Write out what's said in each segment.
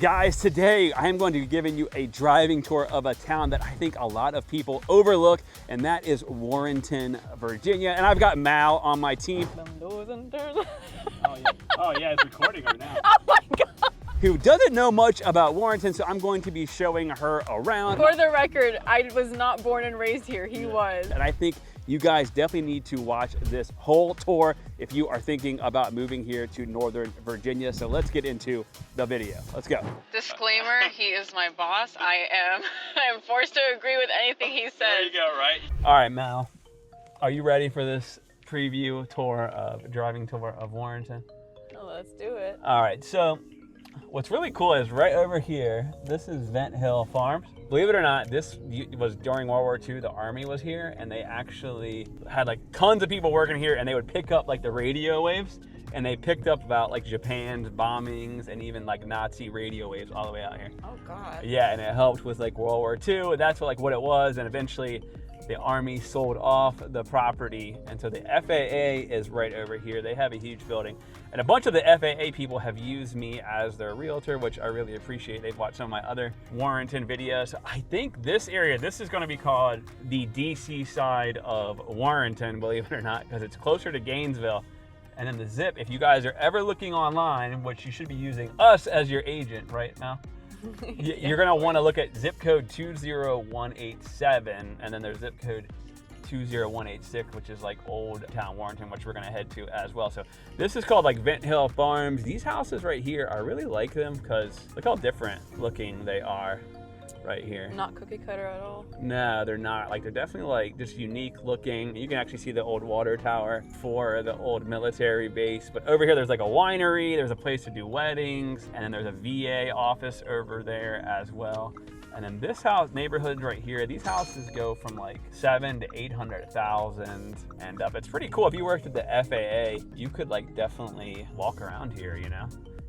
Guys, today I am going to be giving you a driving tour of a town that I think a lot of people overlook, and that is Warrenton, Virginia. And I've got Mal on my team. Oh yeah, it's recording right now. Oh my God. Who doesn't know much about Warrenton, so I'm going to be showing her around. For the record, I was not born and raised here. He was. And I think you guys definitely need to watch this whole tour if you are thinking about moving here to Northern Virginia. So let's get into the video. Let's go. Disclaimer, he is my boss. I am forced to agree with anything he says. There you go, right? All right, Mal, are you ready for this preview driving tour of Warrenton? Oh, let's do it. All right, so what's really cool is right over here, this is Vint Farms. Believe it or not, this was during World War II, the Army was here, and they actually had like tons of people working here, and they would pick up like the radio waves, and they picked up about like Japan's bombings and even like Nazi radio waves all the way out here. Oh God. Yeah, and it helped with like World War II, and that's what it was, and eventually the Army sold off the property, and so the FAA is right over here. They have a huge building, and a bunch of the FAA people have used me as their realtor, which I really appreciate. They've watched some of my other Warrenton videos. I think this area, this is going to be called the DC side of Warrenton, believe it or not, because it's closer to Gainesville. And then the zip, if you guys are ever looking online, which you should be using us as your agent right now, you're going to want to look at zip code 20187, and then there's zip code 20186, which is like Old Town Warrenton, which we're going to head to as well. So this is called like Vint Farms. These houses right here, I really like them because look how different looking they are right here. Not cookie cutter at all. No, they're not. Like, they're definitely like just unique looking. You can actually see the old water tower for the old military base. But over here, there's like a winery, there's a place to do weddings, and then there's a VA office over there as well. And then this neighborhood right here, these houses go from like 7 to 800,000 and up. It's pretty cool. If you worked at the FAA, you could like definitely walk around here, you know,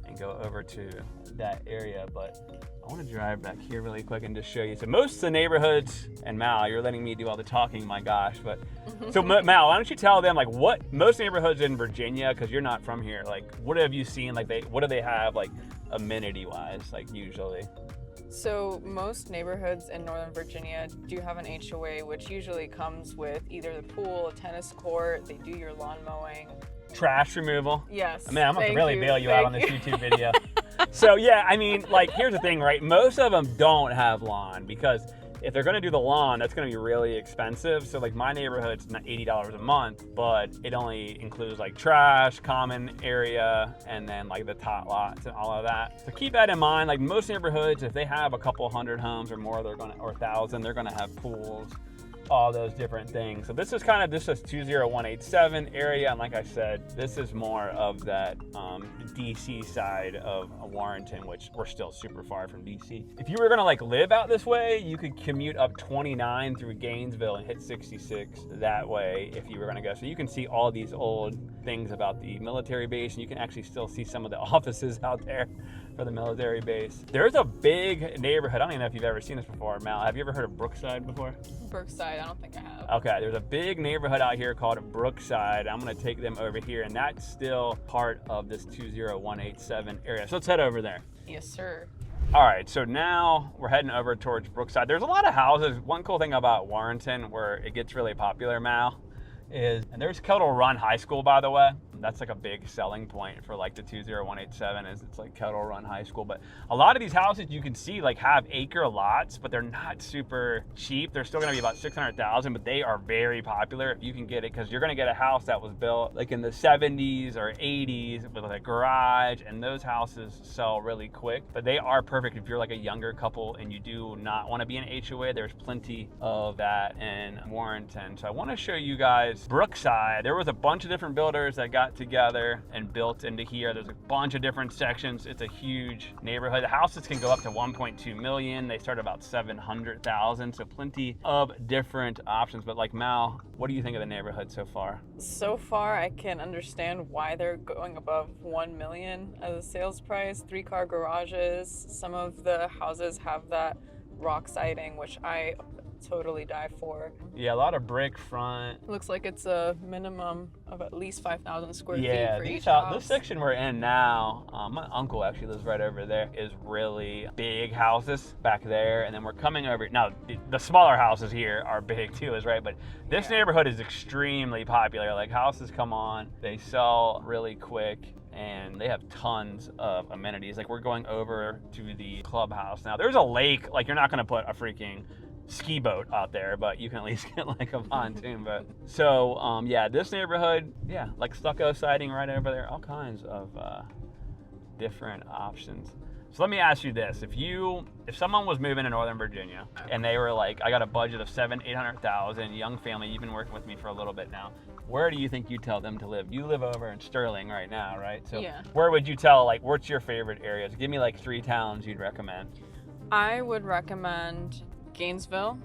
and go over to that area. But I want to drive back here really quick and just show you. So most of the neighborhoods, and Mal, you're letting me do all the talking, my gosh. But so Mal, why don't you tell them like what most neighborhoods in Virginia, because you're not from here, like what have you seen? Like what do they have like amenity wise, like usually? So most neighborhoods in Northern Virginia do have an HOA, which usually comes with either the pool, a tennis court, they do your lawn mowing. Trash removal. Yes. Man, I'm gonna really bail you out on this YouTube video. So yeah, I mean, like here's the thing, right? Most of them don't have lawn because if they're gonna do the lawn, that's gonna be really expensive. So like my neighborhood's $80 a month, but it only includes like trash, common area, and then like the tot lots and all of that. So keep that in mind. Like most neighborhoods, if they have a couple hundred homes or more, or 1,000, they're gonna have pools, all those different things. So this is 20187 area, and like I said, this is more of that DC side of Warrenton, which we're still super far from DC. If you were gonna like live out this way, you could commute up 29 through Gainesville and hit 66 that way if you were gonna go. So you can see all these old things about the military base, and you can actually still see some of the offices out there for the military base. There's a big neighborhood. I don't even know if you've ever seen this before. Mal, have you ever heard of Brookside before? Brookside, I don't think I have. Okay, there's a big neighborhood out here called Brookside. I'm gonna take them over here, and that's still part of this 20187 area. So let's head over there. Yes, sir. All right, so now we're heading over towards Brookside. There's a lot of houses. One cool thing about Warrenton where it gets really popular, Mal, and there's Kettle Run High School, by the way. That's like a big selling point for like the 20187 is it's like Kettle Run High School. But a lot of these houses you can see like have acre lots, but they're not super cheap. They're still gonna be about 600,000, but they are very popular if you can get it, because you're gonna get a house that was built like in the 70s or 80s with a garage, and those houses sell really quick. But they are perfect if you're like a younger couple and you do not want to be in HOA. There's plenty of that in Warrenton. So I want to show you guys Brookside. There was a bunch of different builders that got together and built into here. There's a bunch of different sections. It's a huge neighborhood. The houses can go up to 1.2 million. They start about 700,000. So plenty of different options. But like Mal, what do you think of the neighborhood so far? So far, I can understand why they're going above 1 million as a sales price. 3-car garages. Some of the houses have that rock siding, which I totally die for. Yeah, a lot of brick front. Looks like it's a minimum of at least 5,000 square feet for each This house. section we're in now, my uncle actually lives right over there, is really big houses back there. And then we're coming over, now the smaller houses here are big too, is right, but this neighborhood is extremely popular. Like houses come on, they sell really quick, and they have tons of amenities. Like we're going over to the clubhouse now. There's a lake, like you're not gonna put a freaking ski boat out there, but you can at least get like a pontoon boat. So yeah, this neighborhood, yeah, like stucco siding right over there, all kinds of different options. So let me ask you this: if someone was moving to Northern Virginia and they were like, I got a budget of $700,000-800,000, young family, you've been working with me for a little bit now, where do you think you tell them to live? You live over in Sterling right now, right? So yeah. Where would you tell, like, what's your favorite areas? Give me like 3 towns you'd recommend. I would recommend Gainesville.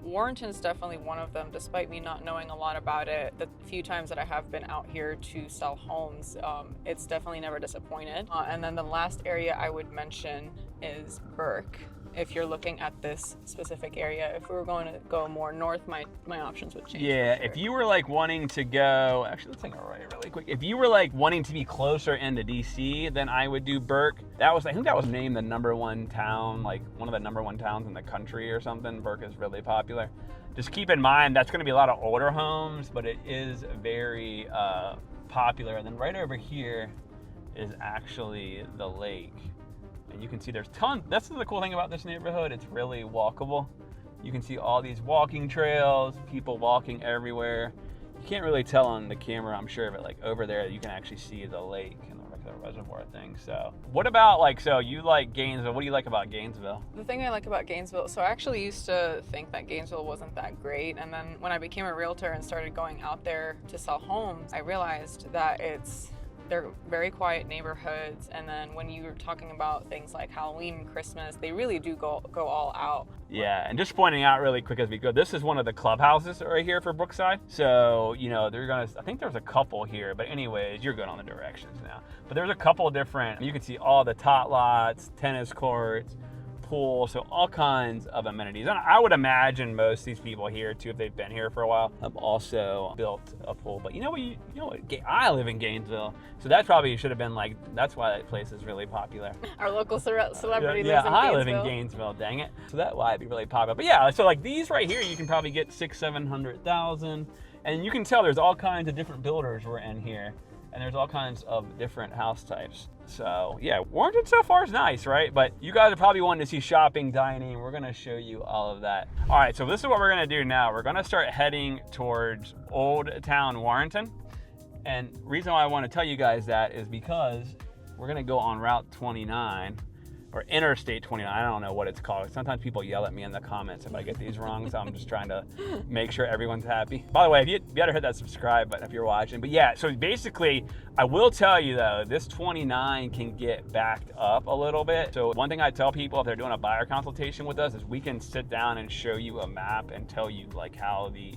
Warrenton's definitely one of them, despite me not knowing a lot about it. The few times that I have been out here to sell homes, it's definitely never disappointed. And then the last area I would mention is Burke. If you're looking at this specific area, if we were going to go more north, my options would change. Yeah, for sure. if you were like wanting to go, actually let's take a right really quick. If you were like wanting to be closer into DC, then I would do Burke. I think that was named the #1 town, like one of the #1 towns in the country or something. Burke is really popular. Just keep in mind that's going to be a lot of older homes, but it is very popular. And then right over here is actually the lake. And you can see there's tons. That's the cool thing about this neighborhood. It's really walkable. You can see all these walking trails, people walking everywhere. You can't really tell on the camera, I'm sure, but like over there, you can actually see the lake and the reservoir thing. So what about so you like Gainesville. What do you like about Gainesville? The thing I like about Gainesville, so I actually used to think that Gainesville wasn't that great. And then when I became a realtor and started going out there to sell homes, I realized that they're very quiet neighborhoods, and then when you were talking about things like Halloween and Christmas, they really do go all out. Yeah, and just pointing out really quick as we go, this is one of the clubhouses right here for Brookside. So, I think there's a couple here, but anyways, you're good on the directions now. But there's a couple different, you can see all the tot lots, tennis courts, pool, so all kinds of amenities. And I would imagine most of these people here too, if they've been here for a while, have also built a pool. But you know what? I live in Gainesville, so that probably should have been that's why that place is really popular. Our local celebrity yeah, lives in Gainesville. I live in Gainesville, dang it. So that's why it'd be really popular. But yeah, so like these right here, you can probably get 600,000-700,000, and you can tell there's all kinds of different builders were in here. And there's all kinds of different house types. So yeah, Warrenton so far is nice, right? But you guys are probably wanting to see shopping, dining. We're gonna show you all of that. All right, so this is what we're gonna do now. We're gonna start heading towards Old Town Warrenton. And reason why I wanna tell you guys that is because we're gonna go on Route 29, or Interstate 29, I don't know what it's called. Sometimes people yell at me in the comments if I get these wrong, so I'm just trying to make sure everyone's happy. By the way, you better hit that subscribe button if you're watching. But yeah, so basically, I will tell you though, this 29 can get backed up a little bit. So one thing I tell people if they're doing a buyer consultation with us is we can sit down and show you a map and tell you like how the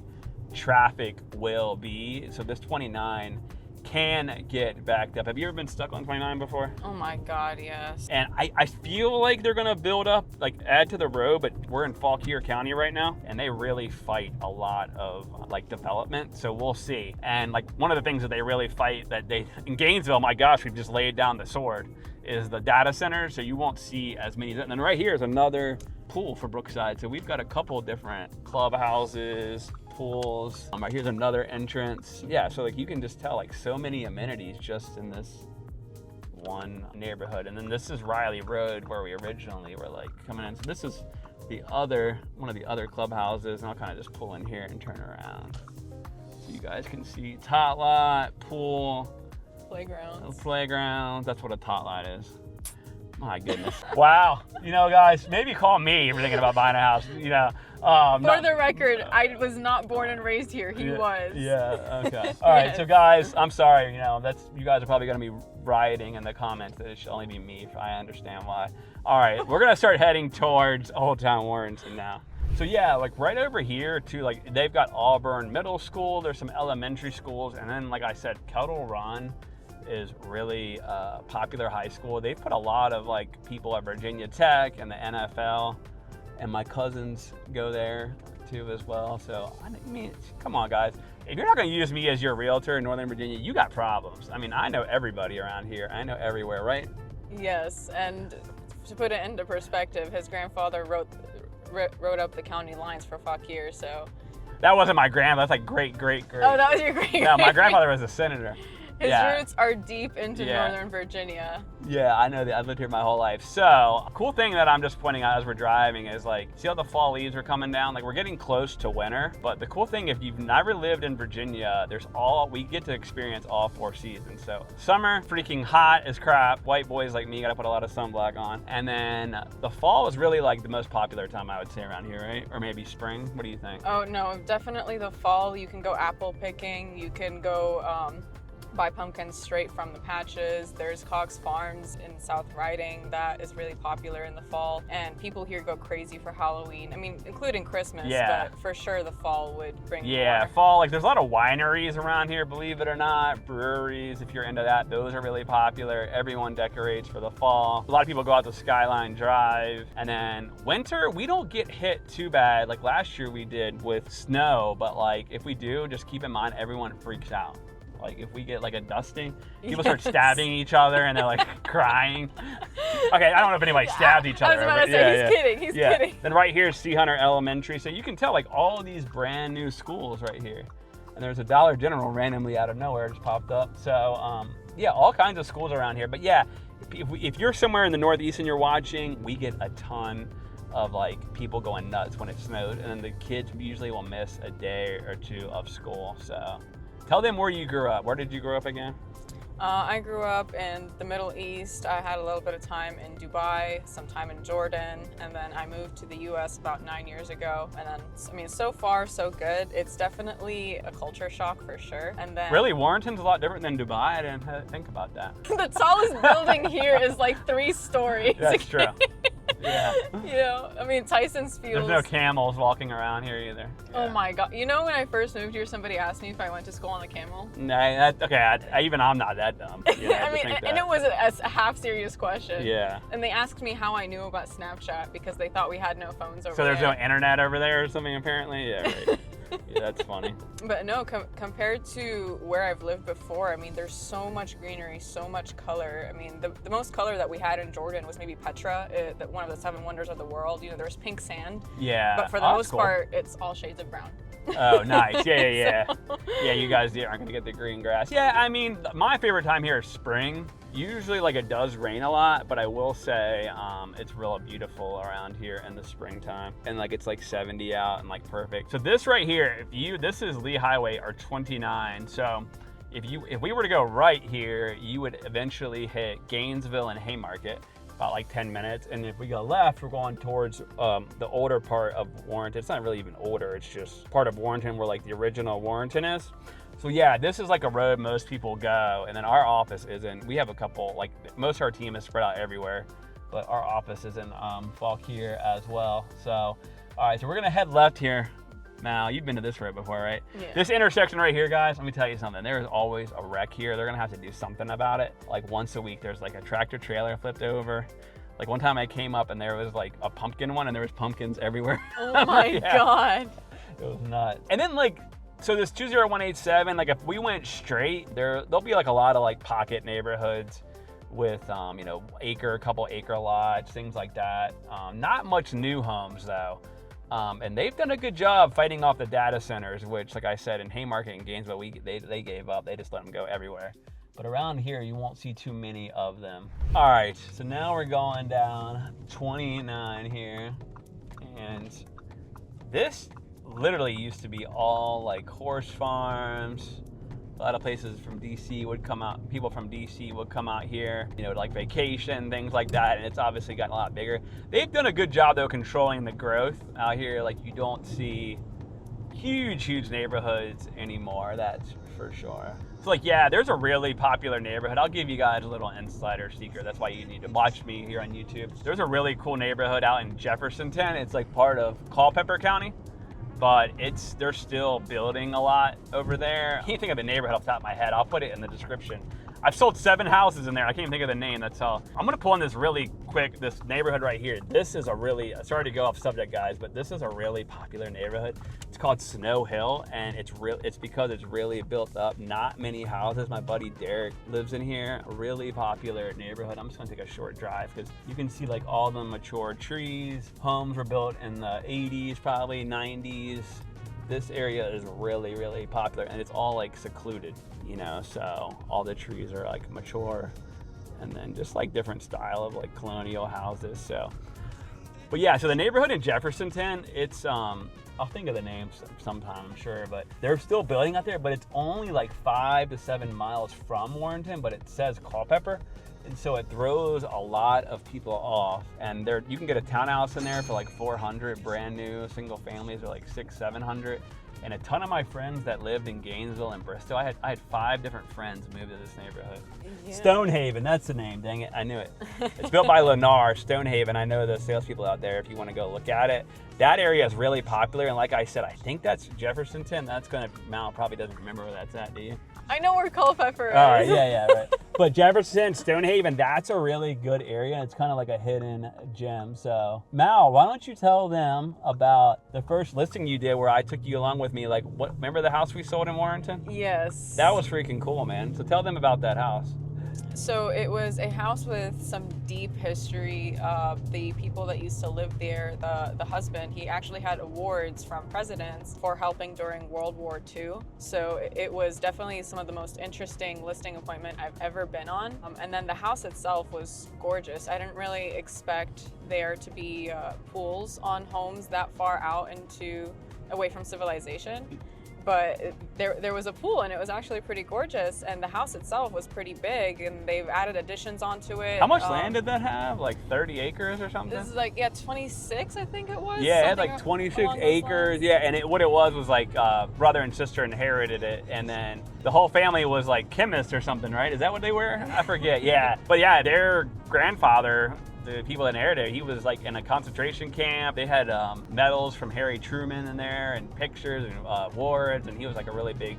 traffic will be. So this 29 can get backed up. Have you ever been stuck on 29 before? Oh my God, yes. And I feel like they're gonna build up, like add to the road, but we're in Fauquier County right now, and they really fight a lot of like development, so we'll see. And like one of the things that they really fight in Gainesville, my gosh, we've just laid down the sword, is the data center, so you won't see as many. And then right here is another pool for Brookside, so we've got a couple different clubhouses, pools. Right here's another entrance. Yeah, so like you can just tell like so many amenities just in this one neighborhood. And then this is Riley Road where we originally were like coming in. So this is one of the other clubhouses, and I'll kind of just pull in here and turn around so you guys can see tot lot, pool, playgrounds. That's what a tot lot is. My goodness. Wow. Guys, maybe call me if you're thinking about buying a house. For the record, I was not born and raised here. He was. Yeah, okay. All right, so guys, I'm sorry. You guys are probably going to be rioting in the comments that it should only be me. I understand why. All right, we're going to start heading towards Old Town Warrenton now. So yeah, like right over here too, like they've got Auburn Middle School. There's some elementary schools. And then, like I said, Kettle Run is really popular high school. They've put a lot of like people at Virginia Tech and the NFL. and my cousins go there too as well. So I mean, come on, guys. If you're not going to use me as your realtor in Northern Virginia, you got problems. I mean, I know everybody around here. I know everywhere, right? Yes, and to put it into perspective, his grandfather wrote up the county lines for Fakir, so. That wasn't my grandfather. That's like great. Oh, that was your great. No, my grandfather was a senator. His roots are deep into Northern Virginia. Yeah, I know that. I've lived here my whole life. So, a cool thing that I'm just pointing out as we're driving is like, see how the fall leaves are coming down? Like, we're getting close to winter. But the cool thing, if you've never lived in Virginia, we get to experience all 4 seasons. So, summer, freaking hot as crap. White boys like me gotta put a lot of sunblock on. And then the fall is really like the most popular time, I would say, around here, right? Or maybe spring. What do you think? Oh, no, definitely the fall. You can go apple picking. You can go, buy pumpkins straight from the patches. There's Cox Farms in South Riding that is really popular in the fall, and people here go crazy for Halloween. I mean, including Christmas, but for sure the fall would bring more. Fall, like there's a lot of wineries around here, believe it or not, breweries, if you're into that, those are really popular. Everyone decorates for the fall. A lot of people go out to Skyline Drive, and then winter, we don't get hit too bad. Like last year we did with snow, but like if we do, just keep in mind everyone freaks out. Like if we get like a dusting, people start stabbing each other and they're like crying. Okay, I don't know if anybody stabbed each other. I was about to say, he's kidding. Then right here is C. Hunter Elementary. So you can tell like all of these brand new schools right here. And there's a Dollar General randomly out of nowhere just popped up. So all kinds of schools around here. But yeah, if you're somewhere in the Northeast and you're watching, we get a ton of like people going nuts when it snowed. And then the kids usually will miss a day or two of school. So tell them where you grew up. Where did you grow up again? I grew up in the Middle East. I had a little bit of time in Dubai, some time in Jordan, and then I moved to the U.S. about 9 years ago. And then, I mean, so far, so good. It's definitely a culture shock for sure. And then really, Warrenton's a lot different than Dubai. I didn't think about that. The tallest building here is like 3 stories. That's true. Yeah. You know, I mean, Tyson's Fields. There's no camels walking around here either. Yeah. Oh my God. You know, when I first moved here, somebody asked me if I went to school on a camel. No, I'm not that dumb. Yeah, I mean, and it was a half serious question. Yeah. And they asked me how I knew about Snapchat because they thought we had no phones over there. So there's no internet over there or something apparently? Yeah, right. Yeah, that's funny. But no, compared to where I've lived before, I mean, there's so much greenery, so much color. I mean, the most color that we had in Jordan was maybe Petra, one of the 7 wonders of the world. You know, there was pink sand. Yeah. But for the most part, it's all shades of brown. Oh, nice. Yeah. Yeah, you guys aren't going to get the green grass. Yeah, I mean, my favorite time here is spring. Usually, like, it does rain a lot, but I will say it's real beautiful around here in the springtime. And, like, it's, like, 70 out and, like, perfect. So this right here, this is Lee Highway, or 29. So if we were to go right here, you would eventually hit Gainesville and Haymarket. About like 10 minutes, and if we go left, we're going towards the older part of Warrenton. It's not really even older, it's just part of Warrenton where like the original Warrenton is. So yeah, this is like a road most people go, and then our office isn't. We have a couple, like most of our team is spread out everywhere, but our office is in Falk here as well. So all right, so we're gonna head left here. Mal, you've been to this road before, right? Yeah. This intersection right here, guys, let me tell you something. There is always a wreck here. They're gonna have to do something about it. Like once a week, there's like a tractor trailer flipped over. Like one time I came up and there was like a pumpkin one and there was pumpkins everywhere. Oh my God. It was nuts. And then like, so this 20187, like if we went straight, there'll be like a lot of like pocket neighborhoods with, you know, couple acre lots, things like that. Not much new homes though. And they've done a good job fighting off the data centers, which, like I said, in Haymarket and Gainesville, they gave up. They just let them go everywhere. But around here, you won't see too many of them. All right, so now we're going down 29 here. And this literally used to be all like horse farms. A lot of places from DC would come out, people from DC would come out here, you know, like vacation, things like that, and it's obviously gotten a lot bigger. They've done a good job, though, controlling the growth out here. Like, you don't see huge neighborhoods anymore, that's for sure. So, like, yeah, there's a really popular neighborhood. I'll give you guys a little insider secret. That's why you need to watch me here on YouTube. There's a really cool neighborhood out in Jeffersonton. It's, like, part of Culpeper County. But they're still building a lot over there. I can't think of the neighborhood off the top of my head. I'll put it in the description I've sold 7 houses in there. I can't even think of the name. That's all. I'm gonna pull in this really quick, this neighborhood right here. This is a really, sorry to go off subject, guys, but this is a really popular neighborhood. It's called Snow Hill, and it's because it's really built up. Not many houses. My buddy Derek lives in here. A really popular neighborhood. I'm just gonna take a short drive because you can see like all the mature trees. Homes were built in the 80s, probably 90s. This area is really, really popular, and it's all like secluded, you know, so all the trees are like mature, and then just like different style of like colonial houses. So, but yeah, so the neighborhood in Jeffersonton, it's I'll think of the names sometime, I'm sure, but they're still building out there, but it's only like 5 to 7 miles from Warrenton, but it says Culpeper. And so it throws a lot of people off, and you can get a townhouse in there for like 400, brand new. Single families are like 600-700. And a ton of my friends that lived in Gainesville and Bristol, I had 5 different friends move to this neighborhood. Yeah. Stonehaven, that's the name, dang it, I knew it. It's built by Lennar, Stonehaven. I know the salespeople out there if you want to go look at it. That area is really popular, and like I said, I think that's Jeffersonton. That's gonna, Mal probably doesn't remember where that's at, do you? I know where Culpeper is. All right, yeah, right. But Jefferson, Stonehaven, that's a really good area. It's kind of like a hidden gem. So, Mal, why don't you tell them about the first listing you did where I took you along with me? Like, remember the house we sold in Warrenton? Yes. That was freaking cool, man. So tell them about that house. So it was a house with some deep history. The people that used to live there, the husband, he actually had awards from presidents for helping during World War II. So it was definitely some of the most interesting listing appointment I've ever been on. And then the house itself was gorgeous. I didn't really expect there to be pools on homes that far out away from civilization. But there was a pool, and it was actually pretty gorgeous, and the house itself was pretty big, and they've added additions onto it. How much land did that have? Like 30 acres or something? This is like, 26, I think it was. Yeah, it had like 26 acres. Yeah, and what it was like brother and sister inherited it, and then the whole family was like chemists or something, right? Is that what they were? I forget, yeah. But yeah, their grandfather, the people that inherited it, he was like in a concentration camp. They had medals from Harry Truman in there and pictures and awards, and he was like a really big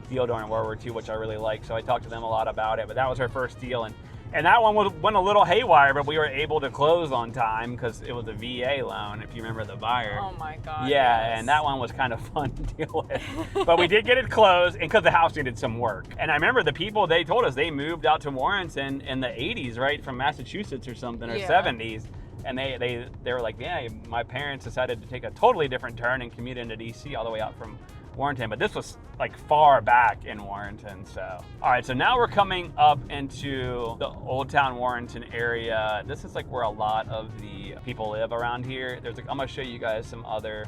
deal during World War II, which I really liked. So I talked to them a lot about it, but that was our first deal. And that one went a little haywire, but we were able to close on time because it was a VA loan, if you remember the buyer. Oh my God. Yeah, yes. And that one was kind of fun to deal with. But we did get it closed, and because the house needed some work. And I remember the people, they told us they moved out to Warrenton in the 80s, right, from Massachusetts or something, or 70s. And they were like, yeah, my parents decided to take a totally different turn and commute into DC all the way out from Warrenton, but this was like far back in Warrenton. So, all right, so now we're coming up into the Old Town Warrenton area. This is like where a lot of the people live around here. I'm gonna show you guys some other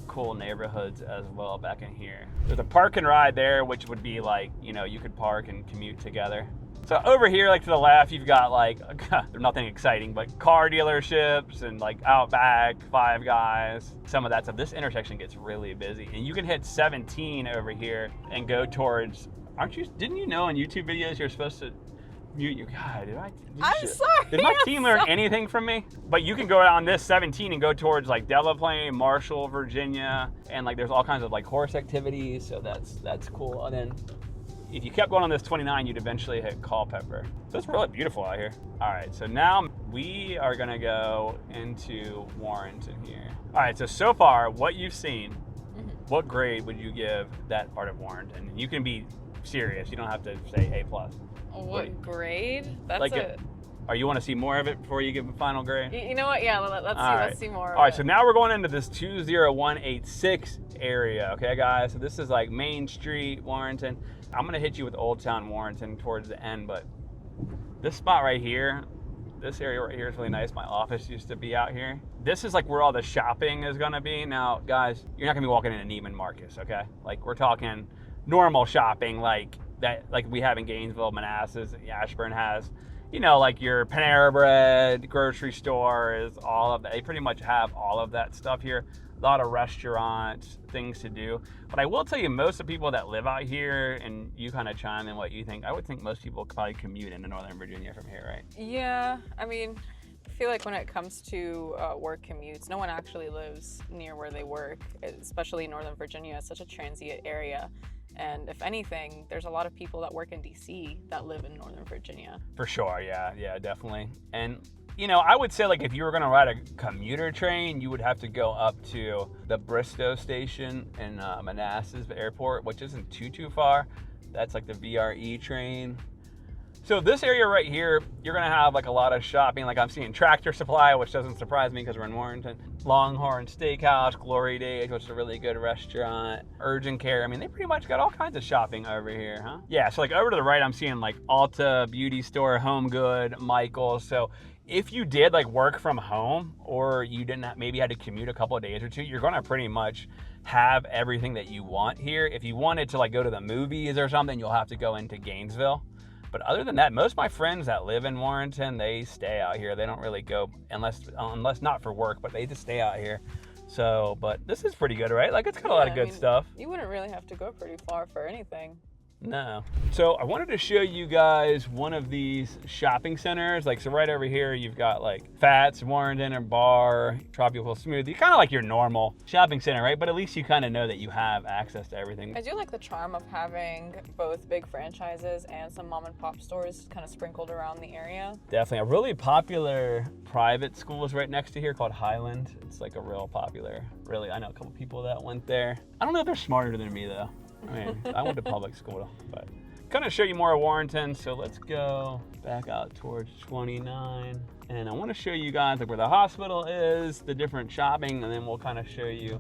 cool neighborhoods as well back in here. There's a park and ride there, which would be like, you could park and commute together. So over here, like to the left, you've got like, nothing exciting, but car dealerships and like Outback, Five Guys, some of that stuff. This intersection gets really busy, and you can hit 17 over here and go towards, didn't you know on YouTube videos you're supposed to mute your, God, I'm sorry. Did my team learn anything from me? But you can go down this 17 and go towards like Delaplane, Marshall, Virginia, and like there's all kinds of like horse activities, so that's cool. And then if you kept going on this 29, you'd eventually hit Culpeper. So it's really beautiful out here. All right, so now we are gonna go into Warrenton here. All right, so far, what you've seen, what grade would you give that part of Warrenton? And you can be serious, you don't have to say A+. What grade? That's like you want to see more of it before you give a final grade? You know what, yeah, let's see more of it. All right, so now we're going into this 20186 area, okay, guys? So this is like Main Street, Warrenton. I'm gonna hit you with Old Town Warrenton towards the end, but this spot right here, this area right here is really nice. My office used to be out here. This is like where all the shopping is gonna be. Now, guys, you're not gonna be walking into Neiman Marcus, okay? Like we're talking normal shopping like we have in Gainesville, Manassas, Ashburn has. Like your Panera Bread, grocery stores, all of that. They pretty much have all of that stuff here. A lot of restaurants, things to do. But I will tell you, most of the people that live out here, and you kind of chime in what you think, I would think most people could probably commute into Northern Virginia from here, right? Yeah, I mean, I feel like when it comes to work commutes, no one actually lives near where they work, especially Northern Virginia. It's such a transient area. And if anything, there's a lot of people that work in DC that live in Northern Virginia. For sure, yeah, definitely. And you know, I would say like if you were gonna ride a commuter train, you would have to go up to the Bristow station in Manassas Airport, which isn't too far. That's like the VRE train. So this area right here, you're gonna have like a lot of shopping. Like I'm seeing Tractor Supply, which doesn't surprise me because we're in Warrenton. Longhorn Steakhouse, Glory Days, which is a really good restaurant. Urgent Care. I mean, they pretty much got all kinds of shopping over here, huh? Yeah, so like over to the right, I'm seeing like Ulta, Beauty Store, Home Good, Michael's. So if you did like work from home or you didn't maybe had to commute a couple of days or two, you're gonna pretty much have everything that you want here. If you wanted to like go to the movies or something, you'll have to go into Gainesville. But other than that, most of my friends that live in Warrenton, they stay out here. They don't really go unless not for work, but they just stay out here. So, but this is pretty good, right? Like it's got a lot of good stuff. You wouldn't really have to go pretty far for anything. No. So I wanted to show you guys one of these shopping centers. Like, so right over here, you've got like Fats, Warrenton, or Bar, Tropical Smoothie, kind of like your normal shopping center, right? But at least you kind of know that you have access to everything. I do like the charm of having both big franchises and some mom and pop stores kind of sprinkled around the area. Definitely. A really popular private school is right next to here called Highland. It's like a real popular, really, I know a couple people that went there. I don't know if they're smarter than me though. I mean, I went to public school, but kind of show you more of Warrenton. So let's go back out towards 29. And I want to show you guys like where the hospital is, the different shopping, and then we'll kind of show you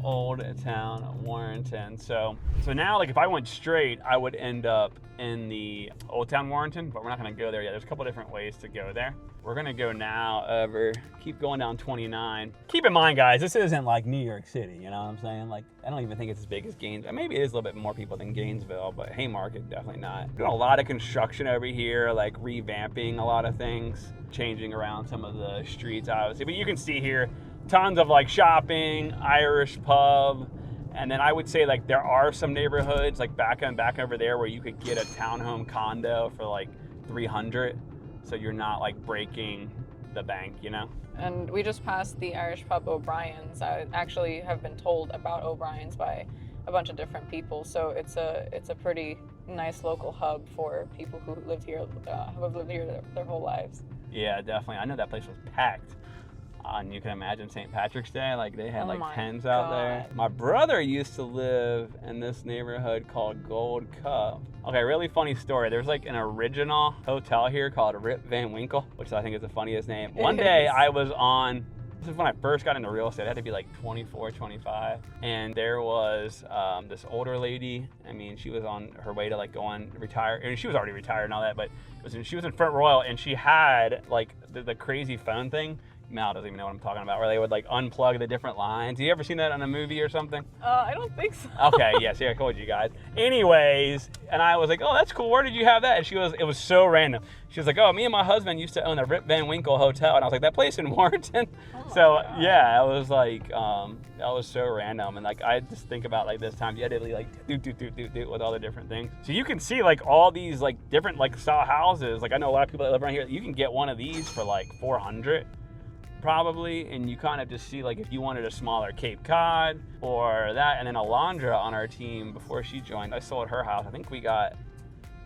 Old Town Warrenton. So now like if I went straight, I would end up in the Old Town Warrenton, but we're not going to go there yet. There's a couple different ways to go there. We're going to go now over, keep going down 29. Keep in mind, guys, this isn't like New York City, you know what I'm saying? Like, I don't even think it's as big as Gainesville. Maybe it is a little bit more people than Gainesville, but Haymarket, definitely not. Doing a lot of construction over here, like revamping a lot of things, changing around some of the streets, obviously. But you can see here, tons of like shopping, Irish pub, and then I would say like there are some neighborhoods like back over there where you could get a townhome condo for like $300, so you're not like breaking the bank, you know. And we just passed the Irish pub O'Brien's. I actually have been told about O'Brien's by a bunch of different people, so it's a pretty nice local hub for people who live here, who have lived here their whole lives. Yeah, definitely. I know that place was packed. And you can imagine St. Patrick's Day, like they had like tents out there. My brother used to live in this neighborhood called Gold Cup. Okay, really funny story. There's like an original hotel here called Rip Van Winkle, which I think is the funniest name. One day I was on, this is when I first got into real estate. I had to be like 24, 25. And there was this older lady. I mean, she was on her way to like go on retire. And she was already retired and all that, but she was in Front Royal and she had like the crazy phone thing. Mal doesn't even know what I'm talking about, where they would like unplug the different lines. Have you ever seen that on a movie or something? I don't think so. Okay, yeah, see, I told you guys. Anyways, and I was like, oh, that's cool. Where did you have that? And it was so random. She was like, oh, me and my husband used to own the Rip Van Winkle Hotel. And I was like, that place in Warrenton? So, yeah, I was like, that was so random. And like, I just think about like this time, you had to like do with all the different things. So you can see like all these like different like style houses. Like I know a lot of people that live around here, you can get one of these for like $400. Probably, and you kind of just see like if you wanted a smaller Cape Cod or that. And then Alondra on our team, before she joined, I sold her house. I think we got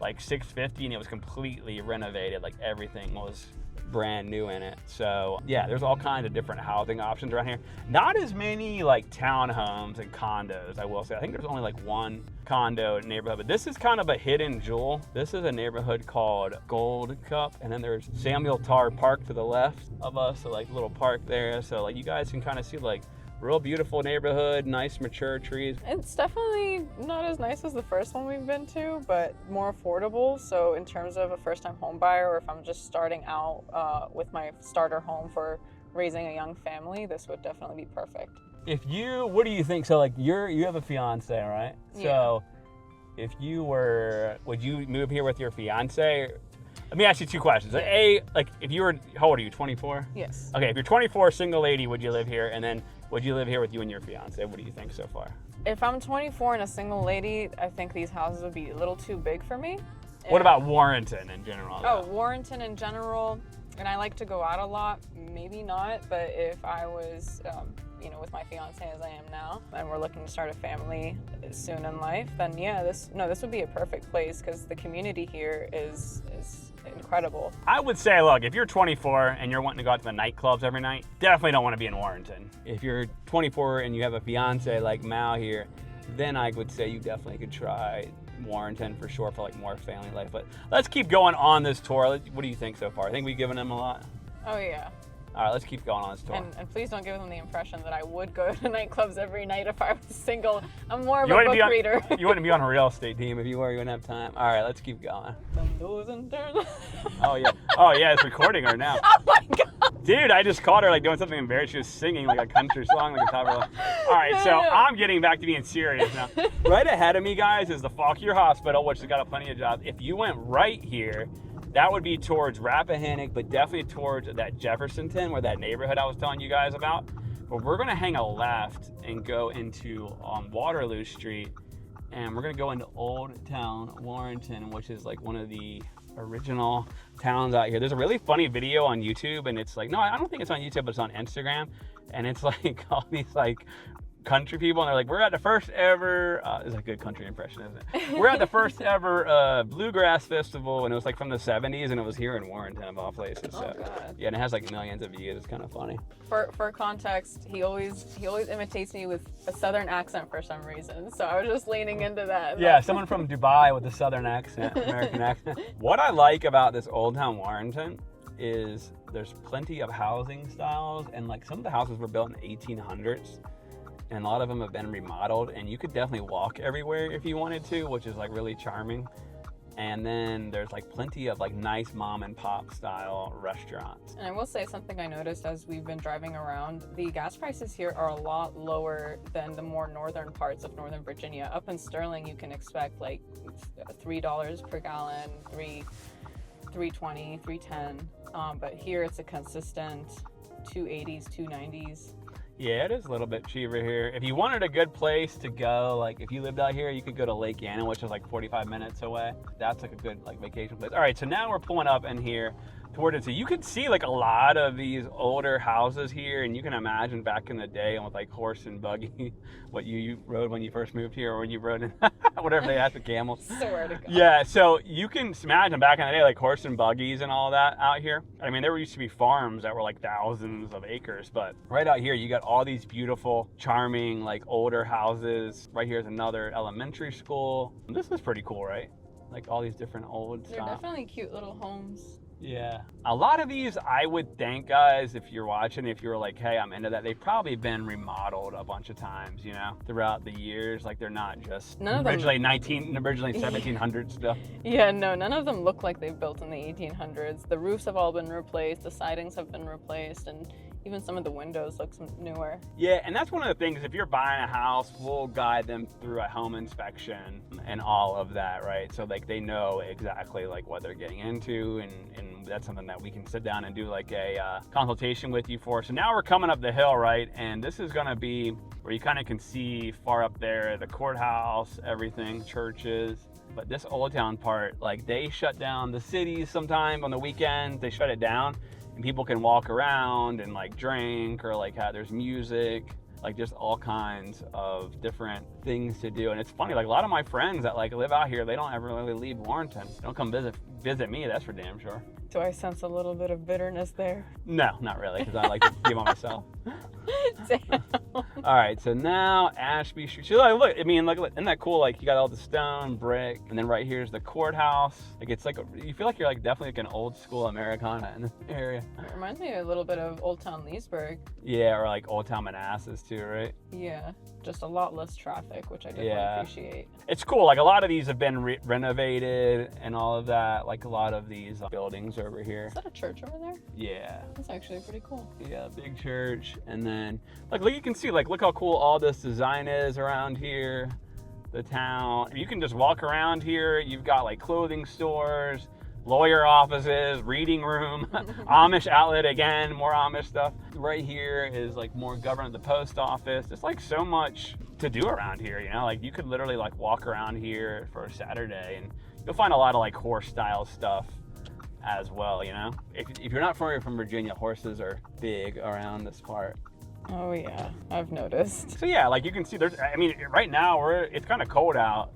like $650 and it was completely renovated. Like everything was brand new in it. So yeah, there's all kinds of different housing options around here. Not as many like townhomes and condos, I will say. I think there's only like one condo neighborhood, but this is kind of a hidden jewel. This is a neighborhood called Gold Cup, and then there's Samuel Tar Park to the left of us, so like a little park there. So like you guys can kind of see like real beautiful neighborhood, nice mature trees. It's definitely not as nice as the first one we've been to, but more affordable. So in terms of a first-time home buyer, or if I'm just starting out with my starter home for raising a young family, this would definitely be perfect. What do you think? So like you have a fiance, right? Yeah. So if you were, would you move here with your fiance? Let me ask you two questions. A, like if you were, how old are you, 24? Yes. Okay, if you're 24, single lady, would you live here? And then would you live here with you and your fiance? What do you think so far? If I'm 24 and a single lady, I think these houses would be a little too big for me. What about Warrenton in general? Oh, Warrenton in general. And I like to go out a lot, maybe not, but if I was, you know, with my fiance as I am now, and we're looking to start a family soon in life, then yeah, this would be a perfect place because the community here is incredible. I would say, look, if you're 24 and you're wanting to go out to the nightclubs every night, definitely don't want to be in Warrenton. If you're 24 and you have a fiance like Mal here, then I would say you definitely could try Warrenton for sure for like more family life. But let's keep going on this tour. What do you think so far? I think we've given them a lot. Oh yeah. All right, let's keep going on this tour. And please don't give them the impression that I would go to nightclubs every night if I was single. I'm more of a book reader. You wouldn't be on a real estate team if you were. You wouldn't have time. All right, let's keep going. Oh yeah, it's recording her now. Oh my god. Dude, I just caught her like doing something embarrassing. She was singing like a country song like a top of the... All right, so I'm getting back to being serious now. Right ahead of me, guys, is the Fauquier Hospital, which has got plenty of jobs. If you went right here, that would be towards Rappahannock, but definitely towards that Jeffersonton, where that neighborhood I was telling you guys about. But we're gonna hang a left and go into Waterloo Street, and we're gonna go into Old Town Warrenton, which is like one of the original towns out here. There's a really funny video on YouTube, and it's like, no, I don't think it's on YouTube, but it's on Instagram, and it's like all these like country people, and they're like, we're at the first ever it's a good country impression, isn't it? We're at the first ever bluegrass festival, and it was like from the 70s, and it was here in Warrenton of all places. So yeah, and it has like millions of views. It's kind of funny. For context, he always imitates me with a southern accent for some reason, so I was just leaning into that. Yeah, someone from Dubai with a southern accent, American accent. What I like about this Old Town Warrenton is there's plenty of housing styles, and like some of the houses were built in the 1800s, and a lot of them have been remodeled, and you could definitely walk everywhere if you wanted to, which is like really charming. And then there's like plenty of like nice mom and pop style restaurants. And I will say something I noticed as we've been driving around, the gas prices here are a lot lower than the more northern parts of Northern Virginia. Up in Sterling, you can expect like $3 per gallon, $3.20, $3.10. But here it's a consistent $2.80s, $2.90s. Yeah, it is a little bit cheaper here. If you wanted a good place to go, like if you lived out here, you could go to Lake Anna, which is like 45 minutes away. That's like a good like vacation place. All right, so now we're pulling up in here toward it. So you can see like a lot of these older houses here, and you can imagine back in the day with like horse and buggy, what you rode when you first moved here, or when you rode in whatever they had, the camels. Swear to God. Yeah, so you can imagine back in the day, like horse and buggies and all that out here. I mean, there used to be farms that were like thousands of acres, but right out here, you got all these beautiful, charming, like older houses. Right here is another elementary school. This is pretty cool, right? Like all these different old They're definitely cute little homes. Yeah. A lot of these, I would think, guys, if you're watching, if you're like, hey, I'm into that, they've probably been remodeled a bunch of times, you know, throughout the years. Like they're not just originally 1700 stuff. Yeah, no, none of them look like they've built in the 1800s. The roofs have all been replaced, the sidings have been replaced, and even some of the windows look newer. Yeah, and that's one of the things, if you're buying a house, we'll guide them through a home inspection and all of that, right? So like they know exactly like what they're getting into, and that's something that we can sit down and do like a consultation with you for. So now we're coming up the hill, right? And this is gonna be where you kind of can see far up there, the courthouse, everything, churches. But this Old Town part, like they shut down the cities sometime on the weekends, they shut it down. And people can walk around and like drink, or like there's music, like just all kinds of different things to do. And it's funny, like a lot of my friends that like live out here, they don't ever really leave Warrenton. They don't come visit me, that's for damn sure. Do I sense a little bit of bitterness there? No, not really, because I like to be by myself. Damn. All right, so now Ashby Street. So look, I mean, look, isn't that cool? Like you got all the stone, brick, and then right here's the courthouse. Like it's like you feel like you're like definitely like an old school Americana in this area. It reminds me a little bit of Old Town Leesburg. Yeah, or like Old Town Manassas too, right? Yeah, just a lot less traffic, which I definitely appreciate. It's cool. Like a lot of these have been renovated and all of that. Like a lot of these buildings over here. Is that a church over there? Yeah. That's actually pretty cool. Yeah, big church. And then like look, you can see like look how cool all this design is around here. The town. You can just walk around here. You've got like clothing stores, lawyer offices, reading room, Amish outlet again, more Amish stuff. Right here is like more government, the post office. There's like so much to do around here, you know? Like you could literally like walk around here for a Saturday and you'll find a lot of like horse style stuff as well, you know? If you're not familiar from Virginia, horses are big around this part. Oh yeah, I've noticed. So yeah, like you can see right now it's kind of cold out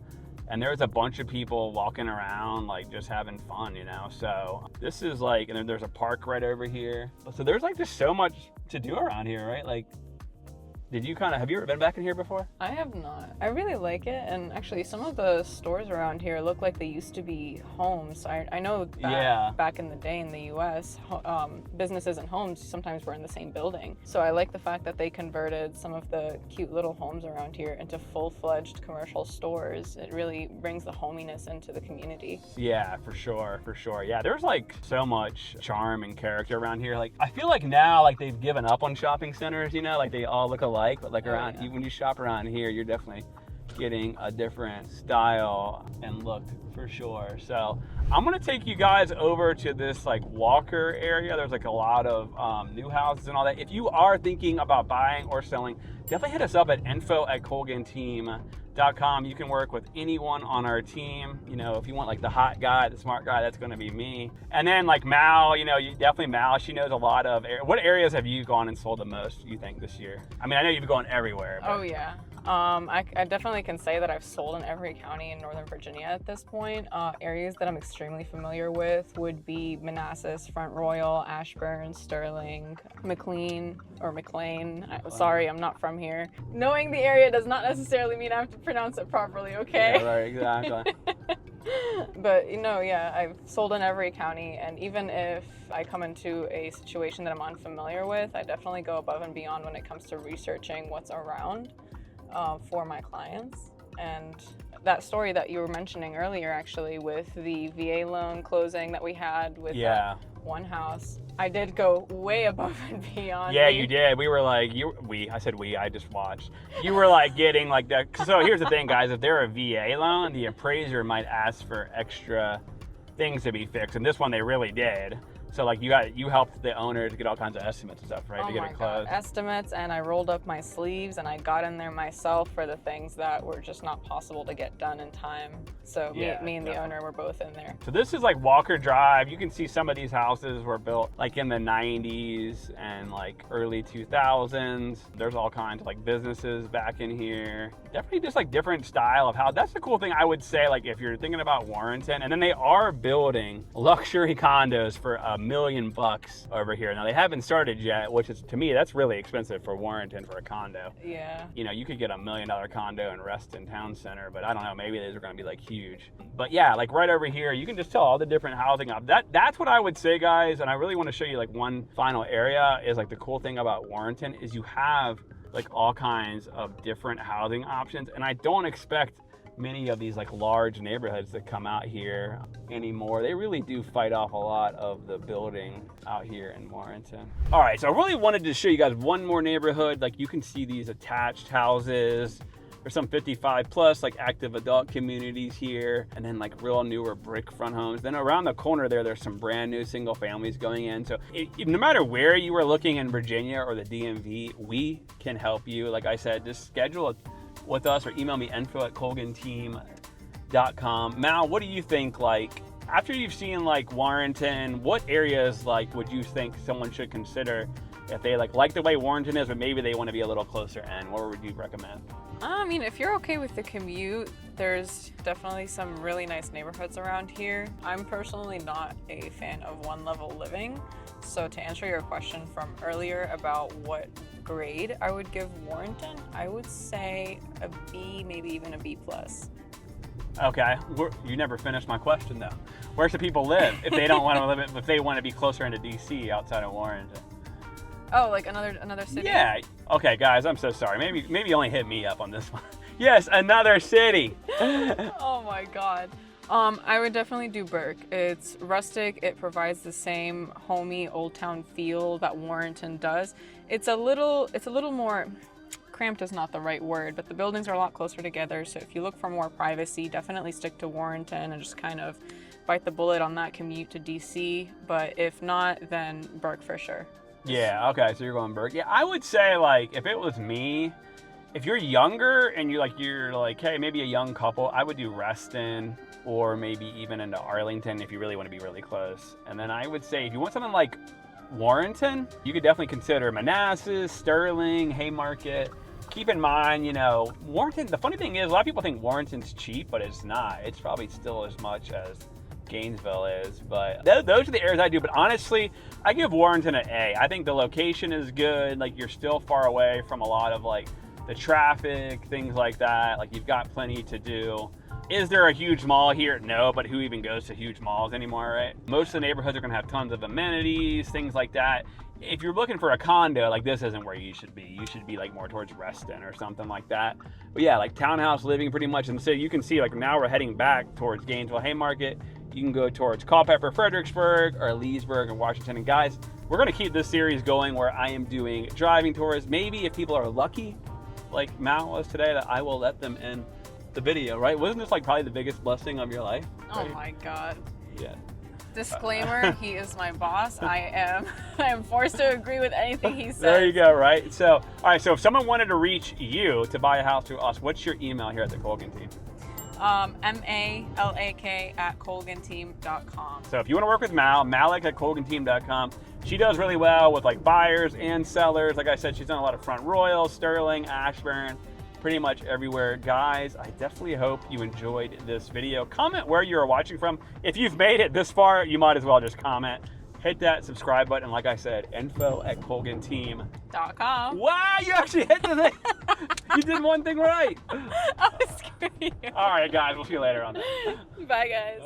and there's a bunch of people walking around like just having fun, you know? So this is like, and then there's a park right over here. So there's like just so much to do around here, right? Like, have you ever been back in here before? I have not. I really like it, and actually some of the stores around here look like they used to be homes. I know that back in the day in the US, businesses and homes sometimes were in the same building. So I like the fact that they converted some of the cute little homes around here into full-fledged commercial stores. It really brings the hominess into the community. Yeah, for sure. Yeah, there's like so much charm and character around here. Like I feel like now like they've given up on shopping centers, you know, like they all look alike. But like when you shop around here, you're definitely getting a different style and look for sure. So I'm gonna take you guys over to this like Walker area. There's like a lot of new houses and all that. If you are thinking about buying or selling, definitely hit us up at info@colganteam.com. You can work with anyone on our team. You know, if you want like the hot guy, the smart guy, that's gonna be me. And then like Mal, you know, Mal, she knows a lot of, what areas have you gone and sold the most, you think, this year? I mean, I know you've gone everywhere. But... Oh yeah. I definitely can say that I've sold in every county in Northern Virginia at this point. Areas that I'm extremely familiar with would be Manassas, Front Royal, Ashburn, Sterling, McLean. Sorry, I'm not from here. Knowing the area does not necessarily mean I have to pronounce it properly, okay? Yeah, right, exactly. But you know, yeah, I've sold in every county, and even if I come into a situation that I'm unfamiliar with, I definitely go above and beyond when it comes to researching what's around for my clients. And that story that you were mentioning earlier, actually, with the VA loan closing that we had with that one house, I did go way above and beyond. Yeah, you did. We were like, I just watched. You were like getting like that. So here's the thing, guys. If they're a VA loan, the appraiser might ask for extra things to be fixed. And this one they really did. So like you helped the owner to get all kinds of estimates and stuff, right? To get it closed. Estimates, and I rolled up my sleeves and I got in there myself for the things that were just not possible to get done in time. So me and the owner were both in there. So this is like Walker Drive. You can see some of these houses were built like in the 90s and like early 2000s. There's all kinds of like businesses back in here. Definitely just like different style of house. That's the cool thing, I would say, like if you're thinking about Warrenton. And then they are building luxury condos for $1 million over here. Now they haven't started yet, which is, to me, that's really expensive for Warrenton for a condo. Yeah. You know, you could get $1 million condo in Reston Town Center, but I don't know, maybe these are going to be like huge. But yeah, like right over here, you can just tell all the different housing up. That's what I would say, guys. And I really want to show you like one final area is like the cool thing about Warrenton is you have like all kinds of different housing options. And I don't expect many of these like large neighborhoods that come out here anymore. They really do fight off a lot of the building out here in Warrenton. All right, so I really wanted to show you guys one more neighborhood. Like you can see these attached houses. There's some 55 plus like active adult communities here, and then like real newer brick front homes. Then around the corner there's some brand new single families going in. So no matter where you are looking in Virginia or the DMV, we can help you. Like I said, just schedule it with us or email me info@colganteam.com. Mal, what do you think, like after you've seen like Warrenton, what areas like would you think someone should consider if they like the way Warrenton is, but maybe they want to be a little closer in? What would you recommend? I mean, if you're okay with the commute, there's definitely some really nice neighborhoods around here. I'm personally not a fan of one level living. So to answer your question from earlier about what grade I would give Warrenton, I would say a B, maybe even a B+. Okay, you never finished my question though. Where should people live if they don't want to live it, if they want to be closer into DC outside of Warrenton? Oh, like another city? Yeah. Okay, guys, I'm so sorry. Maybe only hit me up on this one. Yes, another city. Oh my God. I would definitely do Burke. It's rustic. It provides the same homey old town feel that Warrenton does. It's a little more cramped is not the right word, but the buildings are a lot closer together. So if you look for more privacy, definitely stick to Warrenton and just kind of bite the bullet on that commute to DC. But if not, then Burke for sure. Yeah, okay, so you're going Burke. Yeah, I would say, like, if it was me, If you're younger and you're like, hey, maybe a young couple, I would do Reston or maybe even into Arlington if you really want to be really close. And then I would say if you want something like Warrenton, you could definitely consider Manassas, Sterling, Haymarket. Keep in mind, you know, Warrenton, the funny thing is a lot of people think Warrenton's cheap, but it's not. It's probably still as much as Gainesville is, but those are the areas I do. But honestly, I give Warrenton an A. I think the location is good. Like, you're still far away from a lot of like the traffic, things like that. Like, you've got plenty to do. Is there a huge mall here? No, but who even goes to huge malls anymore, right? Most of the neighborhoods are gonna have tons of amenities, things like that. If you're looking for a condo, like, this isn't where you should be. You should be like more towards Reston or something like that. But yeah, like townhouse living pretty much in the city. You can see like now we're heading back towards Gainesville, Haymarket. You can go towards Culpeper, Fredericksburg, or Leesburg and Washington. And guys, we're gonna keep this series going where I am doing driving tours. Maybe if people are lucky, like Mal was today, that I will let them in the video, right? Wasn't this like probably the biggest blessing of your life? Right? Oh my God. Yeah. Disclaimer, he is my boss. I am forced to agree with anything he says. There you go, right? So, all right, so if someone wanted to reach you to buy a house through us, what's your email here at the Colgan Team? malak@colganteam.com. So if you want to work with Mal, Malik@colganteam.com. She does really well with like buyers and sellers. Like I said, she's done a lot of Front Royal, Sterling, Ashburn, pretty much everywhere. Guys, I definitely hope you enjoyed this video. Comment where you are watching from. If you've made it this far, you might as well just comment. Hit that subscribe button. Like I said, info@colganteam.com. Wow, you actually hit the thing. You did one thing right. I was screwing you. All right, guys, we'll see you later on that. Bye, guys.